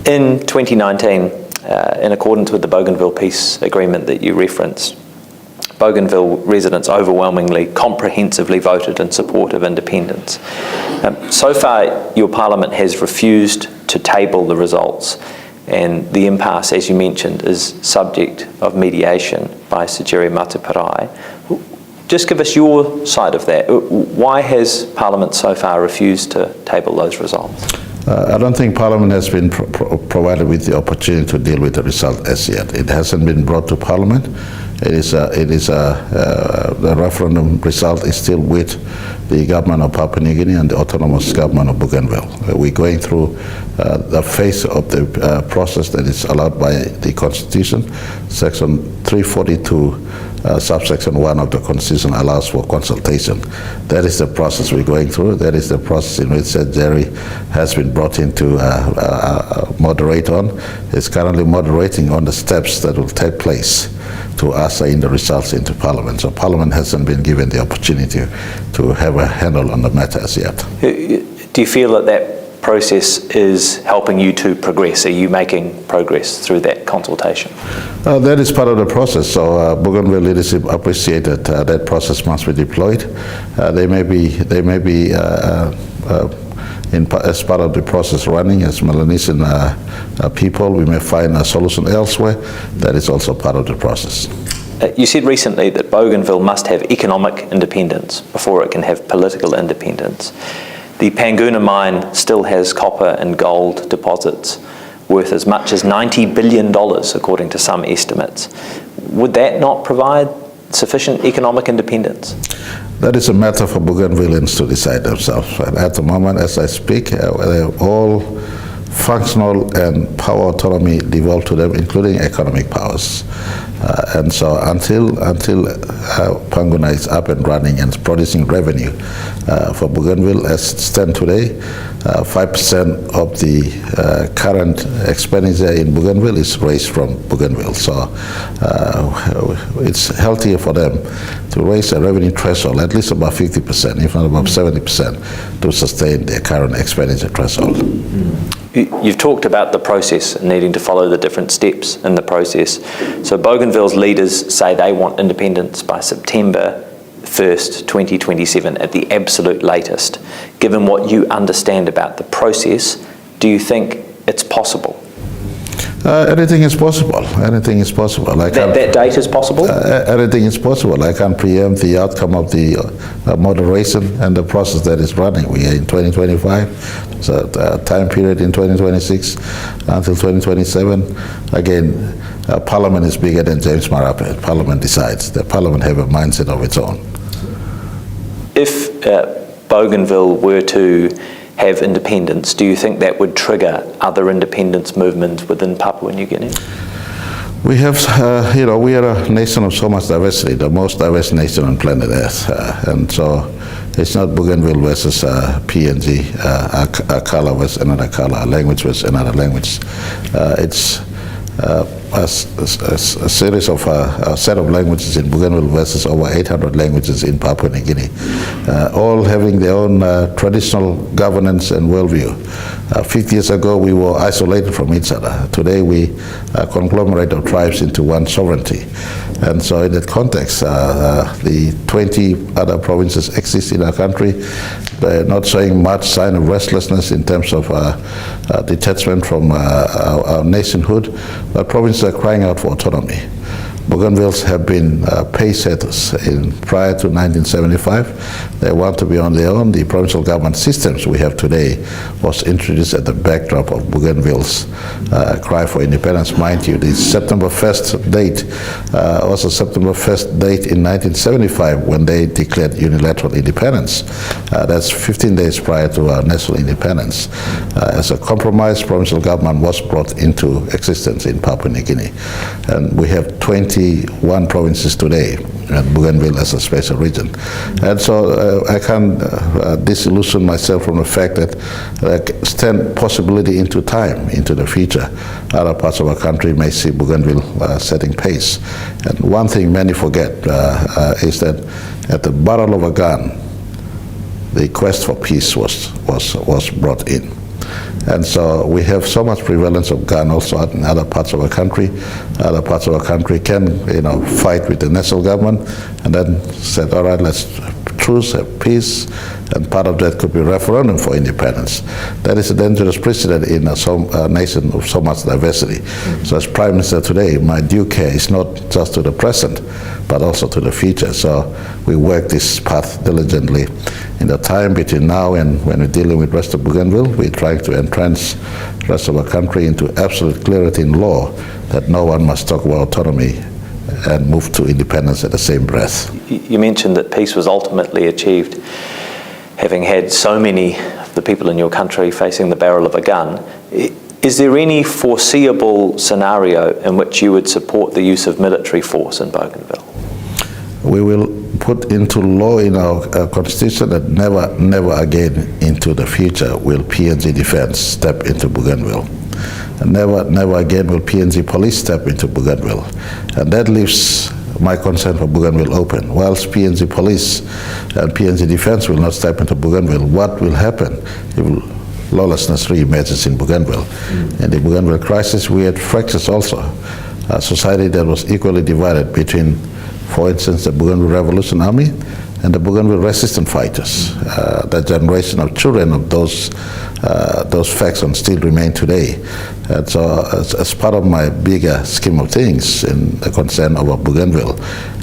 In 2019, in accordance with the Bougainville Peace Agreement that you referenced, Bougainville residents overwhelmingly, comprehensively voted in support of independence. So far, your parliament has refused to table the results, and the impasse, as you mentioned, is subject of mediation by Sejiri Mataparai. Just give us your side of that. Why has Parliament so far refused to table those results? I don't think Parliament has been provided with the opportunity to deal with the result as yet. It hasn't been brought to Parliament. The referendum result is still with the government of Papua New Guinea and the autonomous government of Bougainville. We're going through the phase of the process that is allowed by the Constitution. Section 342, subsection 1 of the Constitution allows for consultation. That is the process we're going through. That is the process in which Sejiri has been brought in to moderate on. It's currently moderating on the steps that will take place to usher in the results into Parliament. So Parliament hasn't been given the opportunity to have a handle on the matter as yet. Do you feel that that process is helping you to progress? Are you making progress through that consultation? That is part of the process. So Bougainville leadership appreciated that process must be deployed. They may be as part of the process running as Melanesian people. We may find a solution elsewhere. That is also part of the process. You said recently that Bougainville must have economic independence before it can have political independence. The Panguna mine still has copper and gold deposits worth as much as $90 billion, according to some estimates. Would that not provide sufficient economic independence? That is a matter for Bougainvilleans to decide themselves. And at the moment, as I speak, all functional and power autonomy devolved to them, including economic powers. And so until Panguna is up and running and producing revenue for Bougainville, as it stands today, 5% of the current expenditure in Bougainville is raised from Bougainville. So it's healthier for them to raise a revenue threshold at least about 50%, if not about 70%, to sustain their current expenditure threshold. You've talked about the process and needing to follow the different steps in the process. So Bougainville's leaders say they want independence by September 1st, 2027 at the absolute latest. Given what you understand about the process, do you think it's possible? Anything is possible. Anything is possible. That date is possible? Anything is possible. I can't preempt the outcome of the moderation and the process that is running. We are in 2025. So a time period in 2026 until 2027. Again, Parliament is bigger than James Marape. Parliament decides. The Parliament have a mindset of its own. If Bougainville were to have independence, do you think that would trigger other independence movements within Papua New Guinea? We have, we are a nation of so much diversity, the most diverse nation on planet Earth. And so it's not Bougainville versus PNG, a color versus another color, a language versus another language. It's a series of a set of languages in Bougainville versus over 800 languages in Papua New Guinea, all having their own traditional governance and worldview. 50 years ago, we were isolated from each other. Today, we conglomerate of tribes into one sovereignty. And so in that context, the 20 other provinces exist in our country. They're not showing much sign of restlessness in terms of detachment from our nationhood, but provinces are crying out for autonomy. Bougainvilles have been pace setters prior to 1975. They want to be on their own. The provincial government systems we have today was introduced at the backdrop of Bougainville's cry for independence. Mind you, the September 1st date was a September 1st date in 1975 when they declared unilateral independence. That's 15 days prior to our national independence. As a compromise, provincial government was brought into existence in Papua New Guinea. And we have 21 provinces today, and Bougainville as a special region. And so I can't disillusion myself from the fact that extend possibility into time, into the future. Other parts of our country may see Bougainville setting pace. And one thing many forget is that at the barrel of a gun, the quest for peace was brought in. And so we have so much prevalence of gun also in other parts of our country. Other parts of our country can, fight with the national government and then said, all right, let's truce, have peace, and part of that could be referendum for independence. That is a dangerous precedent in a nation of so much diversity. So as Prime Minister today, my due care is not just to the present, but also to the future. So we work this path diligently. In the time between now and when we're dealing with rest of Bougainville, we're trying to entrench the rest of our country into absolute clarity in law that no one must talk about autonomy and move to independence at the same breath. You mentioned that peace was ultimately achieved having had so many of the people in your country facing the barrel of a gun. Is there any foreseeable scenario in which you would support the use of military force in Bougainville? We will put into law in our constitution that never again into the future will PNG Defence step into Bougainville. And never again will PNG Police step into Bougainville. And that leaves my concern for Bougainville open. Whilst PNG Police and PNG Defence will not step into Bougainville, what will happen if lawlessness re-emerges in Bougainville? In the Bougainville crisis, we had fractures also. A society that was equally divided between, for instance, the Bougainville Revolution Army and the Bougainville resistance fighters. That generation of children of those factions still remain today. And so as part of my bigger scheme of things in the concern over Bougainville,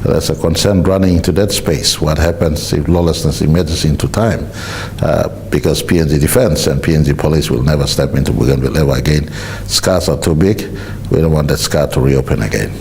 there's a concern running into that space. What happens if lawlessness emerges into time? Because PNG Defence and PNG Police will never step into Bougainville ever again. Scars are too big. We don't want that scar to reopen again.